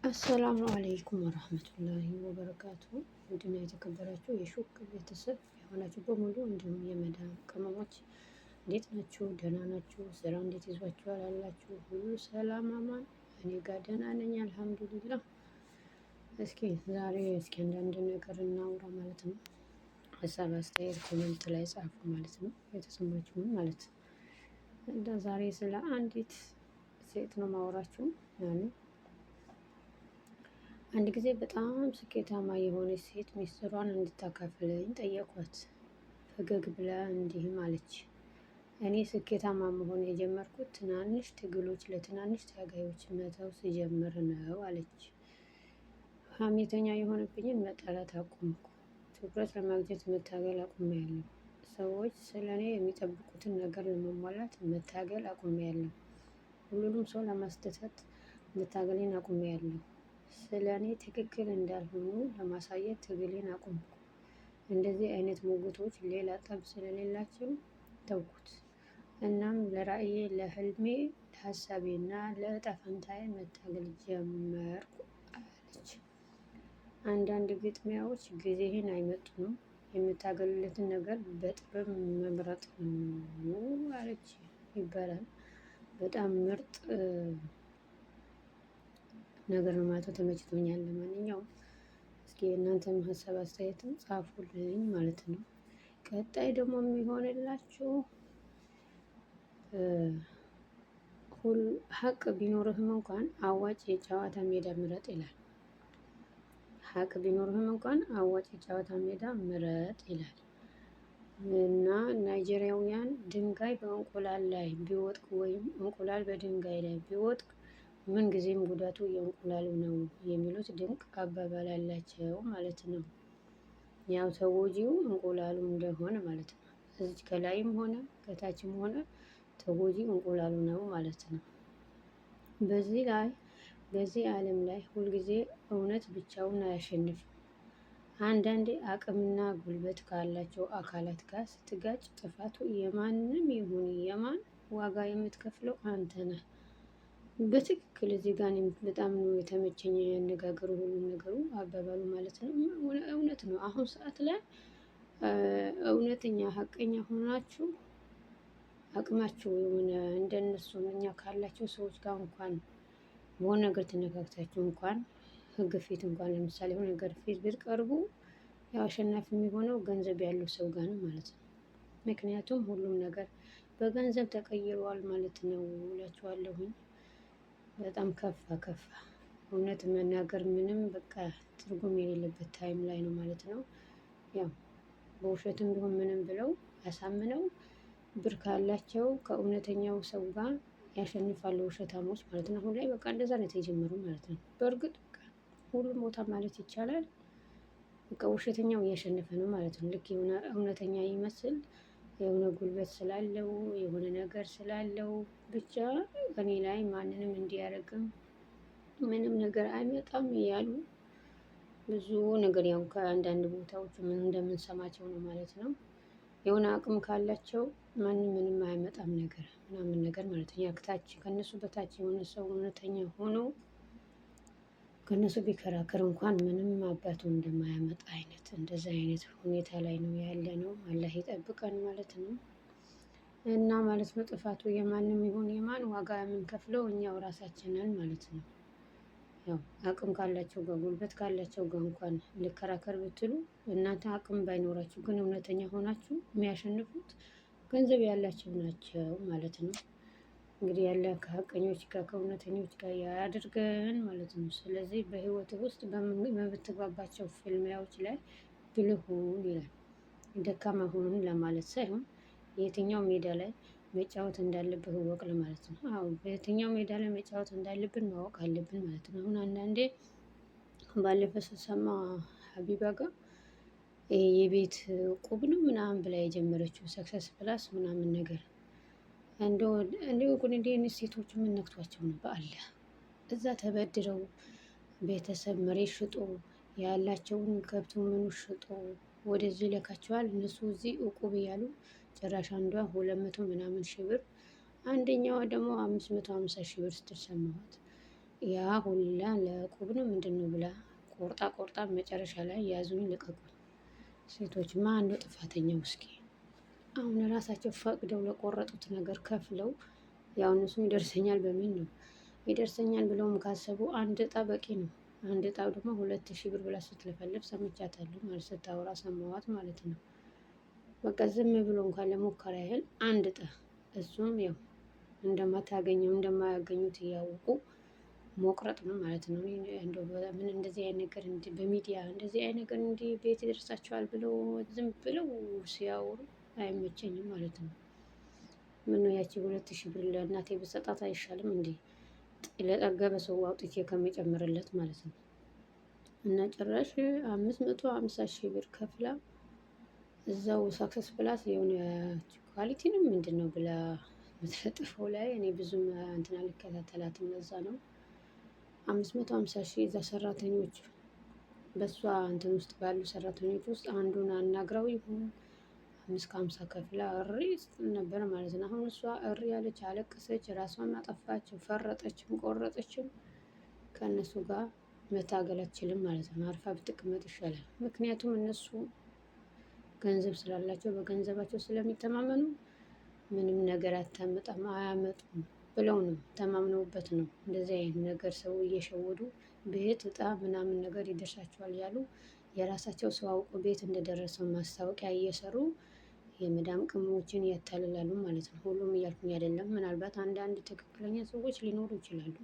አሰላሙ አለይኩም ወራህመቱላሂ ወበረካቱ። ውድና የተከበራችሁ የሹክ ቤተሰብ የሆናችሁ በሙሉ እንዲሁም የመዳም ቅመሞች እንዴት ናችሁ? ደህና ናችሁ? ስራ እንዴት ይዟችኋል? አላችሁ ሁሉ ሰላም አማን? እኔ ጋር ደህና ነኝ አልሐምዱሊላህ። እስኪ አንዳንድ ነገር እናውራ ማለት ነው። ሀሳብ አስተያየት ኮሜንት ላይ ጻፉ ማለት ነው። የተሰማችሁን ማለት ዛሬ ስለ አንዲት ሴት ነው ማውራችሁ ያኔ አንድ ጊዜ በጣም ስኬታማ የሆነች ሴት ሚስጥሯን እንድታካፍለኝ ጠየኳት። ፈገግ ብላ እንዲህም አለች። እኔ ስኬታማ መሆን የጀመርኩት ትናንሽ ትግሎች ለትናንሽ ታጋዮች መተው ስጀምር ነው አለች። ሀሜተኛ የሆነብኝን መጠላት አቆምኩ። ትኩረት ለማግኘት መታገል አቁሜያለሁ። ሰዎች ስለ እኔ የሚጠብቁትን ነገር ለመሟላት መታገል አቁሜያለሁ። ሁሉንም ሰው ለማስደሰት መታገሌን አቁሜያለሁ። ስለ እኔ ትክክል እንዳልሆኑ ለማሳየት ትግሌን አቆምኩ። እንደዚህ አይነት ሞግቶች ሌላ ጠብ ስለሌላቸው ተውኩት። እናም ለራእዬ፣ ለህልሜ፣ ለሀሳቤና ለእጣ ፈንታዬ መታገል ጀመርኩ አለች። አንዳንድ ግጥሚያዎች ጊዜህን አይመጡም፣ የምታገልለትን ነገር በጥበብ መምረጥ ነው አለች ይባላል። በጣም ምርጥ ነገር ነው ማለት ተመችቶኛል። ለማንኛውም እስኪ እናንተም ሀሳብ አስተያየትም ጻፉልኝ ማለት ነው። ቀጣይ ደግሞ የሚሆንላችሁ ሀቅ ቢኖርህም እንኳን አዋጭ የጨዋታ ሜዳ ምረጥ ይላል። ሀቅ ቢኖርህም እንኳን አዋጭ የጨዋታ ሜዳ ምረጥ ይላል እና ናይጄሪያውያን ድንጋይ በእንቁላል ላይ ቢወድቅ ወይም እንቁላል በድንጋይ ላይ ቢወድቅ ምን ጊዜም ጉዳቱ የእንቁላሉ ነው የሚሉት ድንቅ አባባል አላቸው ማለት ነው። ያው ተጎጂው እንቁላሉ እንደሆነ ማለት ነው። እዚች ከላይም ሆነ ከታችም ሆነ ተጎጂው እንቁላሉ ነው ማለት ነው። በዚህ ዓለም ላይ ሁልጊዜ እውነት ብቻውን አያሸንፍም። አንዳንዴ አቅምና ጉልበት ካላቸው አካላት ጋር ስትጋጭ ጥፋቱ የማንም ይሁን የማን ዋጋ የምትከፍለው አንተ ነህ። በትክክል እዚህ ጋር በጣም ነው የተመቸኝ ያነጋገሩ ሁሉም ነገሩ አባባሉ ማለት ነው። እውነት ነው። አሁን ሰዓት ላይ እውነተኛ ሀቀኛ ሆናችሁ አቅማችሁ የሆነ እንደነሱ እኛ ካላቸው ሰዎች ጋር እንኳን በሆነ ነገር ተነካክታችሁ እንኳን ህግ ፊት እንኳን ለምሳሌ የሆነ ነገር ፊት ብትቀርቡ ያው አሸናፊ የሚሆነው ገንዘብ ያለው ሰው ጋር ነው ማለት ነው። ምክንያቱም ሁሉም ነገር በገንዘብ ተቀይሯል ማለት ነው እላችኋለሁኝ። በጣም ከፋ እውነት መናገር ምንም በቃ ትርጉም የሌለበት ታይም ላይ ነው ማለት ነው። ያው በውሸትም ቢሆን ምንም ብለው ያሳምነው ብር ካላቸው ከእውነተኛው ሰው ጋር ያሸንፋሉ ውሸታሞች ማለት ነው። አሁን ላይ በቃ እንደዛ ነው የተጀመረው ማለት ነው። በእርግጥ በቃ ሁሉም ቦታ ማለት ይቻላል በቃ ውሸተኛው እያሸነፈ ነው ማለት ነው። ልክ የሆነ እውነተኛ ይመስል የሆነ ጉልበት ስላለው የሆነ ነገር ስላለው ብቻ እኔ ላይ ማንንም እንዲያደርግም ምንም ነገር አይመጣም እያሉ ብዙ ነገር ያው ከአንዳንድ ቦታዎች ምን እንደምንሰማቸው ነው ማለት ነው። የሆነ አቅም ካላቸው ማንም ምንም አይመጣም ነገር ምናምን ነገር ማለት ነው። ያክታች ከነሱ በታች የሆነ ሰው እውነተኛ ሆኖ ከነሱ ቢከራከር እንኳን ምንም አባቱ እንደማያመጣ አይነት እንደዚህ አይነት ሁኔታ ላይ ነው ያለነው። አላህ ይጠብቀን ማለት ነው። እና ማለት ነው ጥፋቱ የማንም ይሁን የማን ዋጋ የምንከፍለው እኛው ራሳችን ነን ማለት ነው። ያው አቅም ካላቸው ጋር ጉልበት ካላቸው ጋር እንኳን ልከራከር ብትሉ እናንተ አቅም ባይኖራችሁ ግን እውነተኛ ሆናችሁ የሚያሸንፉት ገንዘብ ያላቸው ናቸው ማለት ነው። እንግዲህ ያለ ከሀቀኞች ጋር ከእውነተኞች ጋር ያድርገን ማለት ነው። ስለዚህ በህይወትህ ውስጥ በምትገባባቸው ፍልሚያዎች ላይ ብልህ ሁን ይላል። ደካማ ሁን ለማለት ሳይሆን የትኛው ሜዳ ላይ መጫወት እንዳለብህ እወቅ ለማለት ነው። አዎ በየትኛው ሜዳ ላይ መጫወት እንዳለብን ማወቅ አለብን ማለት ነው። አሁን አንዳንዴ ባለፈው ስሰማ ሀቢባ ጋር የቤት ቁብ ነው ምናምን ብላ የጀመረችው ሰክሰስ ፕላስ ምናምን ነገር እንደው ግን እንዲህ አይነት ሴቶች ምን ነክቷቸው ነው? በአላህ እዛ ተበድረው ቤተሰብ መሬት ሽጦ ያላቸውን ከብቱ ምኑ ሽጦ ወደዚህ ይልካቸዋል። እነሱ እዚህ እቁብ እያሉ ጭራሽ አንዷ 200 ምናምን ሺህ ብር አንደኛዋ ደግሞ 550 ሺህ ብር ስትል ሰማኋት። ያ ሁላ ለቁብ ነው ምንድን ነው ብላ ቆርጣ መጨረሻ ላይ ያዙኝ ልቀቁኝ። ሴቶች ማን ነው ጥፋተኛው? እስኪ አሁን ራሳቸው ፈቅደው ለቆረጡት ነገር ከፍለው ያው እነሱም ይደርሰኛል በሚል ነው። ይደርሰኛል ብለውም ካሰቡ አንድ እጣ በቂ ነው። አንድ እጣው ደግሞ 2000 ብር ብላ ስትለፈልፍ ሰምቻታለሁ ማለት ስታወራ ሰማዋት ማለት ነው። በቃ ዝም ብሎ እንኳን ለሙከራ ያህል አንድ እጣ፣ እሱም ያው እንደማያገኙት እያወቁ መቁረጥ ነው ማለት ነው። እንደው ምን እንደዚህ አይነት ነገር በሚዲያ እንደዚህ አይነት ነገር እንዲህ ቤት ይደርሳቸዋል ብለው ዝም ብለው ሲያወሩ አይመቸኝም ማለት ነው። ምነው ያቺ 2000 ብር ለእናቴ ብሰጣት አይሻልም እንዴ? ለጠገበ ሰው አውጥቼ ከሚጨምርለት ማለት ነው። እና ጭራሽ 550 ሺህ ብር ከፍላ እዛው ሳክሰስ ፕላስ የሆነ ኳሊቲ ነው ምንድን ነው ብላ የምትለጥፈው ላይ እኔ ብዙም እንትን አልከታተላትም። ለዛ ነው 550 ሺህ እዛ ሰራተኞች በእሷ እንትን ውስጥ ባሉ ሰራተኞች ውስጥ አንዱን አናግራው ይሁን 550 ከፍላ እሪ ነበረ ማለት ነው። አሁን እሷ እሪ ያለች አለቀሰች፣ ራሷን አጠፋች፣ ፈረጠችም ቆረጠችም ከእነሱ ጋር መታገል አትችልም ማለት ነው። አርፋ ብትቀመጥ ይሻላል። ምክንያቱም እነሱ ገንዘብ ስላላቸው በገንዘባቸው ስለሚተማመኑ ምንም ነገር አታመጣም አያመጡም ብለው ነው ተማምነውበት ነው እንደዚህ አይነት ነገር ሰው እየሸወዱ ቤት እጣ ምናምን ነገር ይደርሳቸዋል ያሉ የራሳቸው ሰው አውቆ ቤት እንደደረሰው ማስታወቂያ እየሰሩ የመዳም ቅመሞችን ያታልላሉ ማለት ነው። ሁሉም እያልኩኝ አይደለም። ምናልባት አንዳንድ ትክክለኛ ሰዎች ሊኖሩ ይችላሉ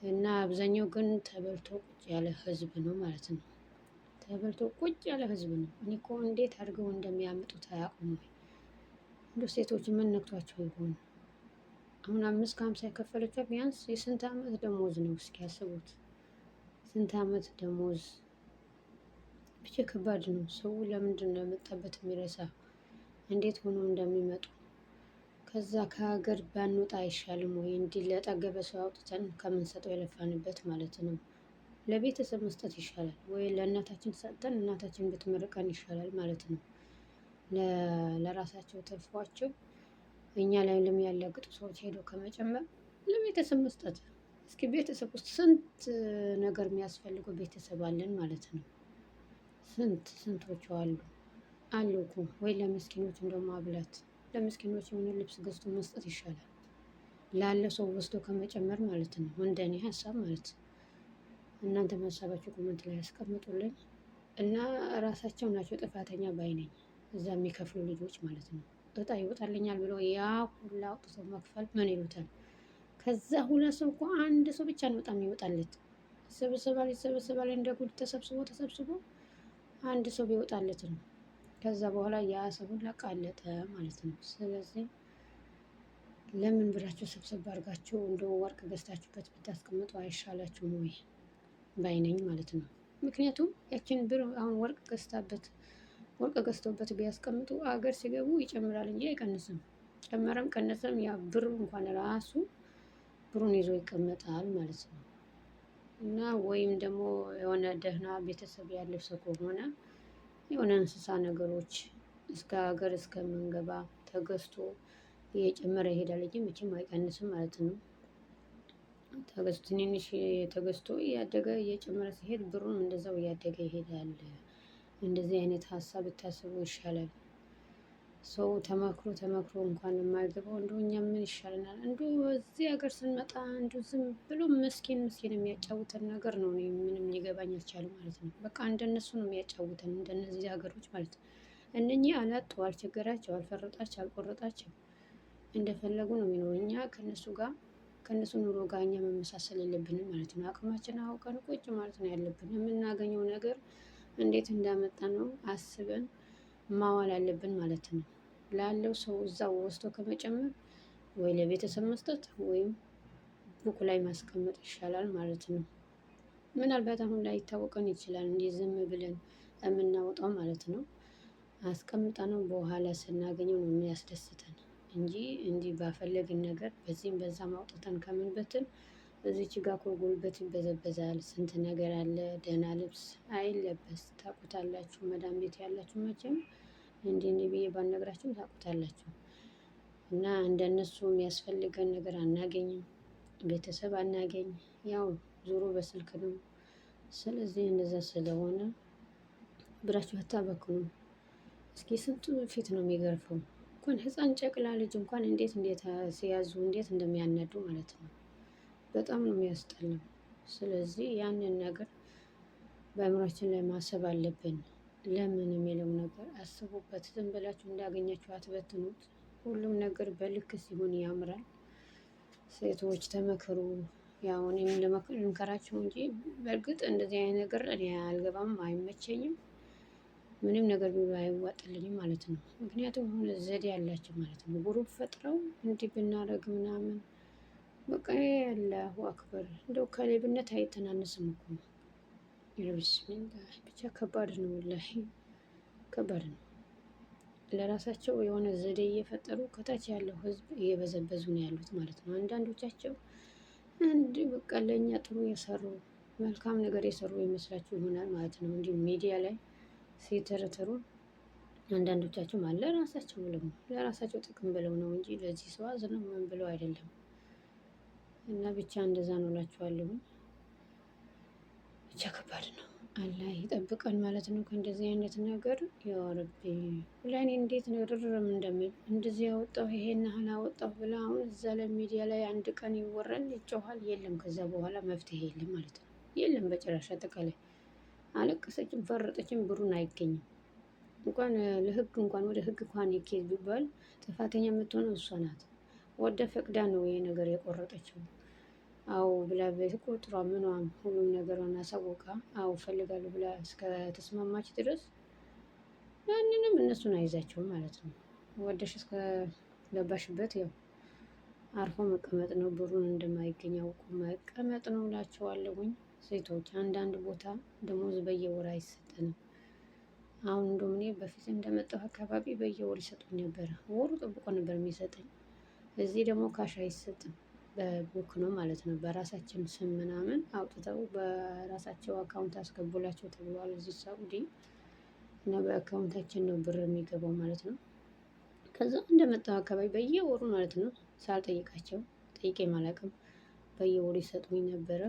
እና አብዛኛው ግን ተበልቶ ቁጭ ያለ ህዝብ ነው ማለት ነው። ተበልቶ ቁጭ ያለ ህዝብ ነው። እኔ እኮ እንዴት አድርገው እንደሚያመጡት አያውቁም ወይ? እንደ ሴቶች ምን ነክቷቸው ይሆን? አሁን 550 የከፈለችው ቢያንስ የስንት አመት ደሞዝ ነው? እስኪ ያስቡት። ስንት አመት ደሞዝ ብቻ ከባድ ነው። ሰው ለምንድን ነው የመጣበት የሚረሳ? እንዴት ሆኖ እንደሚመጡ ከዛ ከሀገር ባንወጣ አይሻልም ወይ? እንዲህ ለጠገበ ሰው አውጥተን ከምንሰጠው የለፋንበት ማለት ነው። ለቤተሰብ መስጠት ይሻላል ወይ ለእናታችን ሰጥተን እናታችን ብትመርቀን ይሻላል ማለት ነው። ለራሳቸው ተርፏቸው እኛ ላይ ለሚያላግጡ ሰዎች ሄዶ ከመጨመር ለቤተሰብ መስጠት። እስኪ ቤተሰብ ውስጥ ስንት ነገር የሚያስፈልገው ቤተሰብ አለን ማለት ነው። ስንቶቹ አሉ እኮ ወይ ለምስኪኖች እንደው ማብላት፣ ለምስኪኖች የሆነ ልብስ ገዝቶ መስጠት ይሻላል ላለ ሰው ወስዶ ከመጨመር ማለት ነው። እንደኔ ሀሳብ ማለት ነው። እናንተ ሀሳባችሁ ኮመንት ላይ ያስቀምጡልኝ እና ራሳቸው ናቸው ጥፋተኛ ባይ ነኝ። እዛ የሚከፍሉ ልጆች ማለት ነው። እጣ ይወጣልኛል ብሎ ያ ሁላ አውጥቶ መክፈል ምን ይሉታል? ከዛ ሁለት ሰው እኮ አንድ ሰው ብቻ ነው በጣም ይወጣለት። ይሰበሰባል እንደ ጉድ ተሰብስቦ አንድ ሰው ቢወጣለት ነው። ከዛ በኋላ ያ ሰው ሁላ ቃለጠ ማለት ነው። ስለዚህ ለምን ብራችሁ ሰብሰብ አድርጋችሁ እንደው ወርቅ ገዝታችሁበት ብታስቀምጡ አይሻላችሁም ወይ ባይነኝ ማለት ነው። ምክንያቱም ያችን ብር አሁን ወርቅ ገዝተውበት ቢያስቀምጡ አገር ሲገቡ ይጨምራል እንጂ አይቀንስም። ጨመረም ቀነሰም ያ ብር እንኳን ራሱ ብሩን ይዞ ይቀመጣል ማለት ነው። እና ወይም ደግሞ የሆነ ደህና ቤተሰብ ያለው ሰው ከሆነ የሆነ እንስሳ ነገሮች እስከ ሀገር እስከምንገባ ተገዝቶ እየጨመረ ይሄዳል እንጂ መቼም አይቀንስም ማለት ነው። ተገዝቶ ትንንሽ ተገዝቶ እያደገ እየጨመረ ሲሄድ ብሩም እንደዛው እያደገ ይሄዳል። እንደዚህ አይነት ሀሳብ ብታስቡ ይሻላል። ሰው ተመክሮ እንኳን የማይገባው እንደው እኛ ምን ይሻለናል? እንደው እዚህ ሀገር ስንመጣ እንደው ዝም ብሎ ምስኪን የሚያጫውተን ነገር ነው። እኔ ምንም ሊገባኝ አልቻለም ማለት ነው። በቃ እንደነሱ ነው የሚያጫውተን እንደነዚህ ሀገሮች ማለት ነው። እነኚህ አላጡ፣ አልቸገራቸው፣ አልፈረጣቸው፣ አልቆረጣቸው እንደፈለጉ ነው የሚኖሩ። እኛ ከነሱ ኑሮ ጋር እኛ መመሳሰል የለብንም ማለት ነው። አቅማችን አውቀን ቁጭ ማለት ነው ያለብን። የምናገኘው ነገር እንዴት እንዳመጣ ነው አስበን ማዋል አለብን ማለት ነው። ላለው ሰው እዛው ወስዶ ከመጨመር ወይ ለቤተሰብ መስጠት ወይም ቡክ ላይ ማስቀመጥ ይሻላል ማለት ነው። ምናልባት አሁን ላይ ይታወቀን ይችላል እንዲህ ዝም ብለን የምናወጣው ማለት ነው። አስቀምጠነው በኋላ ስናገኘው ነው የሚያስደስተን እንጂ እንዲህ ባፈለግን ነገር በዚህም በዛም አውጥተን ከምንበትን እዚች ጋር እኮ ጉልበት ይበዘበዛል። ስንት ነገር አለ። ደህና ልብስ አይለበስ ታውቁታላችሁ። መዳም ቤት ያላችሁ መቼም እንዲህ ብዬ ባልነግራችሁም ታውቁታላችሁ። እና እንደነሱ የሚያስፈልገን ነገር አናገኝም። ቤተሰብ አናገኝ፣ ያው ዞሮ በስልክ ነው። ስለዚህ እንደዛ ስለሆነ ብራችሁ አታበክኑ። እስኪ ስንቱ ፊት ነው የሚገርፈው። እንኳን ህፃን ጨቅላ ልጅ እንኳን እንዴት ሲያዙ እንዴት እንደሚያነዱ ማለት ነው። በጣም ነው የሚያስጠላው። ስለዚህ ያንን ነገር በአእምሯችን ላይ ማሰብ አለብን። ለምን የሚለው ነገር አስቡበት። ዝም ብላችሁ እንዳገኛችሁ አትበትኑት። ሁሉም ነገር በልክ ሲሆን ያምራል። ሴቶች ተመከሩ። ያው እኔም ልምከራችሁ እንጂ በእርግጥ እንደዚህ አይነት ነገር እኔ አልገባም፣ አይመቸኝም። ምንም ነገር ቢሉ አይዋጥልኝም ማለት ነው። ምክንያቱም አሁን ዘዴ ያላቸው ማለት ነው። ግሩፕ ፈጥረው እንዲህ ብናደርግ ምናምን በቃ አላሁ አክበር። እንደው ከሌብነት አይተናነስም እኮ ቢስሚላህ። ብቻ ከባድ ነው፣ ወላሂ ከባድ ነው። ለራሳቸው የሆነ ዘዴ እየፈጠሩ ከታች ያለው ህዝብ እየበዘበዙ ነው ያሉት ማለት ነው። አንዳንዶቻቸው እንዲህ በቃ ለእኛ ጥሩ የሰሩ መልካም ነገር የሰሩ ይመስላችሁ ይሆናል ማለት ነው። እንዲህ ሚዲያ ላይ ሲተረተሩ አንዳንዶቻቸው ማለት ለራሳቸው ብለው ነው፣ ለራሳቸው ጥቅም ብለው ነው እንጂ ለዚህ ሰው አዝነው ምን ብለው አይደለም። እና ብቻ እንደዛ ነው እላችኋለሁ። ብቻ ከባድ ነው። አላህ ይጠብቀን ማለት ነው ከእንደዚህ አይነት ነገር። ያው ረቢ ለእኔ እንዴት ነው ርርም እንደምል እንደዚህ ያወጣሁ ይሄን ያህል አወጣሁ ብላ አሁን እዛ ላይ ሚዲያ ላይ አንድ ቀን ይወራል ይጮሃል፣ የለም ከዛ በኋላ መፍትሄ የለም ማለት ነው። የለም በጭራሽ። አጠቃላይ አለቀሰችም ፈረጠችም ብሩን አይገኝም። እንኳን ለህግ እንኳን ወደ ህግ እንኳን ይኬድ ቢባል ጥፋተኛ የምትሆነው እሷ ናት። ወደ ፈቅዳ ነው ይሄ ነገር የቆረጠችው። አዎ ብላ ቤት ቁጥሯ ምኗም ሁሉም ነገሯን አሳውቃ አዎ ፈልጋለሁ ብላ እስከ ተስማማች ድረስ ያንንም እነሱን አይዛቸውም ማለት ነው። ወደሽ እስከ ገባሽበት ያው አርፎ መቀመጥ ነው። ብሩን እንደማይገኝ አውቁ መቀመጥ ነው እላቸዋለሁኝ። ሴቶች አንዳንድ ቦታ ደሞዝ በየወር አይሰጠንም። አሁን እንደውም እኔ በፊት እንደመጣሁ አካባቢ በየወር ይሰጡኝ ነበረ። ወሩ ጠብቆ ነበር የሚሰጠኝ። እዚህ ደግሞ ካሽ አይሰጥም፣ በቡክ ነው ማለት ነው። በራሳችን ስም ምናምን አውጥተው በራሳቸው አካውንት አስገቡላቸው ተብሏል እዚህ ሳኡዲ። እና በአካውንታችን ነው ብር የሚገባው ማለት ነው። ከዛ እንደመጣሁ አካባቢ በየወሩ ማለት ነው ሳልጠይቃቸው ጠይቄ አላውቅም፣ በየወሩ ይሰጡኝ ነበረ።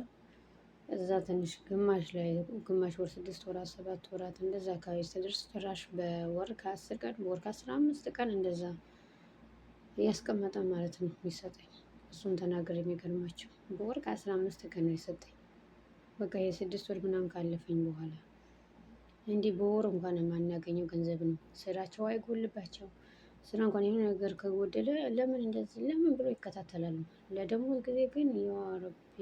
እዛ ትንሽ ግማሽ ላይ ግማሽ ወር 6 ወራት 7 ወራት እንደዛ አካባቢ ስደርስ ጭራሽ በወር ከ10 ቀን በወር ከ15 ቀን እንደዛ እያስቀመጠ ማለት ነው የሚሰጠኝ። እሱን ተናገር የሚገርማቸው በወር ከ15 ቀን ነው የሰጠኝ። በቃ የ6 ወር ምናምን ካለፈኝ በኋላ እንዲህ በወር እንኳን የማናገኘው ገንዘብ ነው። ስራቸው አይጎልባቸው። ስራ እንኳን የሆነ ነገር ከጎደለ ለምን እንደዚህ ለምን ብሎ ይከታተላሉ። ለደሞዝ ጊዜ ግን ያ ረቢ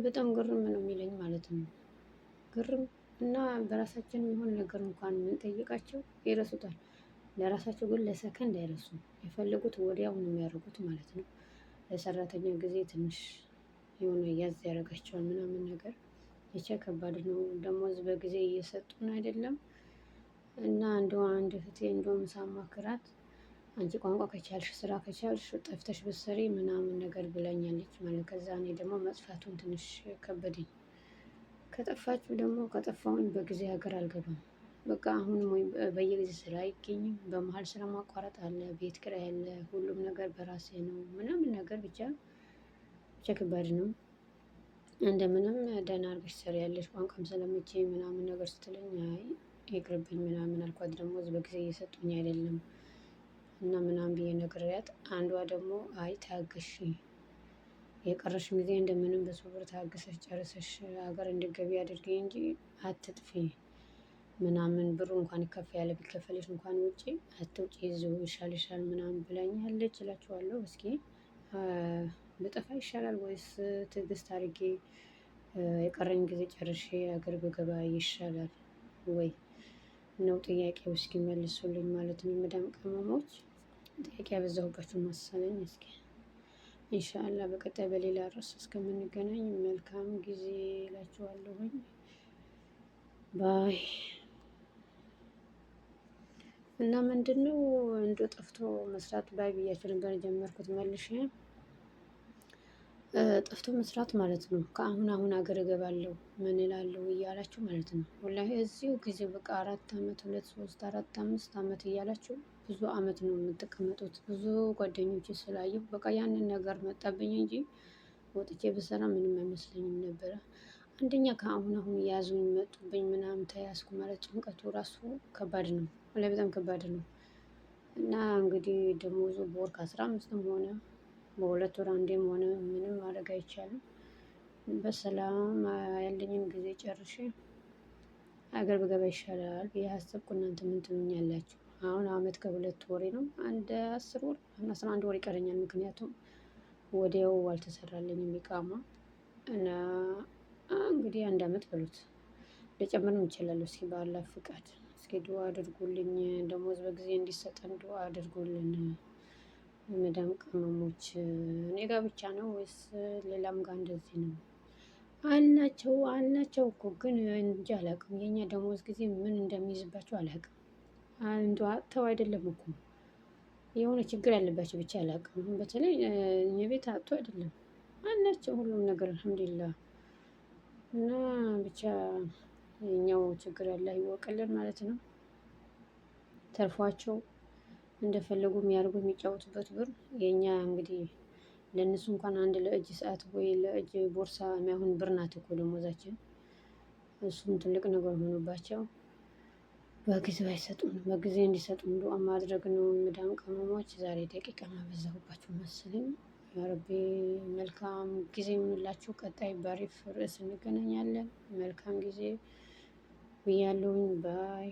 በጣም ግርም ነው የሚለኝ ማለት ነው። ግርም እና በራሳችን የሆነ ነገር እንኳን የምንጠይቃቸው ይረሱታል። ለራሳቸው ግን ለሰከንድ አይረሱም። የፈለጉት ወዲያው ነው የሚያደርጉት ማለት ነው። ለሰራተኛ ጊዜ ትንሽ የሆነ ያዝ ያደርጋቸዋል ምናምን ነገር። ብቻ ከባድ ነው። ደሞዝ በጊዜ እየሰጡን አይደለም። እና እንደው አንድ እህቴ እንደውም ሳማክራት አንቺ ቋንቋ ከቻልሽ ስራ ከቻልሽ ጠፍተሽ ብትሰሪ ምናምን ነገር ብላኛለች ማለት። ከዛ እኔ ደግሞ መጥፋቱን ትንሽ ከበደኝ። ከጠፋችሁ ደግሞ ከጠፋሁኝ በጊዜ ሀገር አልገባም። በቃ አሁንም ወይ በየጊዜ ስራ አይገኝም። በመሀል ስራ ማቋረጥ አለ፣ ቤት ኪራይ አለ፣ ሁሉም ነገር በራሴ ነው ምናምን ነገር ብቻ ከባድ ነው። እንደምንም ደህና አድርገሽ ትሰሪያለሽ ቋንቋም ስለምችይ ምናምን ነገር ስትለኝ አይ ይቅርብኝ ምናምን አልኳት። ደሞዝ በጊዜ እየሰጡኝ አይደለም እና ምናምን ብዬ ነግሬያት፣ አንዷ ደግሞ አይ ታገሺ፣ የቀረሽን ጊዜ እንደምንም በሶብር ታግሰሽ ጨርሰሽ ሀገር እንድትገቢ አድርጊ እንጂ አትጥፊ ምናምን፣ ብሩ እንኳን ከፍ ያለ ቢከፈልሽ እንኳን ውጪ አትውጪ፣ እዚሁ ይሻልሻል ምናምን ብላኛለች እላችኋለሁ። እስኪ ብጠፋ ይሻላል ወይስ ትዕግስት አድርጌ የቀረኝ ጊዜ ጨርሼ ሀገር ብገባ ይሻላል ወይ ነው ጥያቄው። እስኪ መልሱልኝ ማለት ነው። መዳም ቅመሞች ጥያቄ ያበዛሁባችሁ መሰለኝ። እስኪ ኢንሻአላህ በቀጣይ በሌላ ርዕስ እስከምንገናኝ መልካም ጊዜ እላችኋለሁኝ። ባይ እና ምንድነው እንዶ ጠፍቶ መስራት ባይ ብያችሁ ነበር የጀመርኩት መልሼ ጠፍቶ መስራት ማለት ነው። ከአሁን ሀገር እገባለሁ ምን እላለሁ እያላችሁ ማለት ነው። ወላሂ እዚሁ ጊዜ በቃ 4 አመት 2 3 4 5 አመት እያላችሁ ብዙ አመት ነው የምትቀመጡት። ብዙ ጓደኞች ስላየሁ በቃ ያንን ነገር መጣብኝ እንጂ ወጥቼ ብሰራ ምንም አይመስለኝም ነበረ። አንደኛ ከአሁን አሁን ያዙኝ መጡብኝ ምናምን ተያዝኩ ማለት ጭንቀቱ ራሱ ከባድ ነው። ላይ በጣም ከባድ ነው። እና እንግዲህ ደሞዙ በወር ከ15ም ሆነ በሁለት ወር አንዴም ሆነ ምንም ማድረግ አይቻልም። በሰላም ያለኝን ጊዜ ጨርሼ ሀገር ብገባ ይሻላል ብዬ አሰብኩ። እናንተ ምን ትሉኛላችሁ? አሁን አመት ከሁለት ወሬ ነው። አንድ 10 ወር 11 ወር ይቀረኛል። ምክንያቱም ወዲያው አልተሰራልኝም ኢቃማ እና እንግዲህ አንድ አመት በሉት ልጨምርም እችላለሁ። እስኪ በአላህ ፍቃድ እስኪ ዱአ አድርጉልኝ። ደሞዝ በጊዜ እንዲሰጠን ዱአ አድርጉልን። የመዳም ቅመሞች እኔ ጋ ብቻ ነው ወይስ ሌላም ጋር እንደዚህ ነው? አልናቸው እኮ ግን እንጃ አላውቅም። የኛ ደሞዝ ጊዜ ምን እንደሚይዝባቸው አላውቅም። እንደው አጥተው አይደለም እኮ የሆነ ችግር ያለባቸው ብቻ አላውቅም። አሁን በተለይ እኛ ቤት አጥቶ አይደለም አላቸው ሁሉም ነገር አልሐምዱሊላህ። እና ብቻ የኛው ችግር አላህ ይወቅልን ማለት ነው። ተርፏቸው እንደፈለጉ የሚያደርጉ የሚጫወቱበት ብር የኛ እንግዲህ ለእነሱ እንኳን አንድ ለእጅ ሰዓት ወይ ለእጅ ቦርሳ የማይሆን ብር ናት እኮ ደሞዛችን። እሱም ትልቅ ነገር ሆኖባቸው በጊዜው አይሰጡንም። በጊዜ እንዲሰጡን ዱአ ማድረግ ነው። መዳም ቅመሞች ዛሬ ደቂቃ አበዛሁባችሁ መሰለኝ። ያ ረቢ መልካም ጊዜ ይሁንላችሁ። ቀጣይ በአሪፍ ርዕስ እንገናኛለን። መልካም ጊዜ ብያለሁኝ። ባይ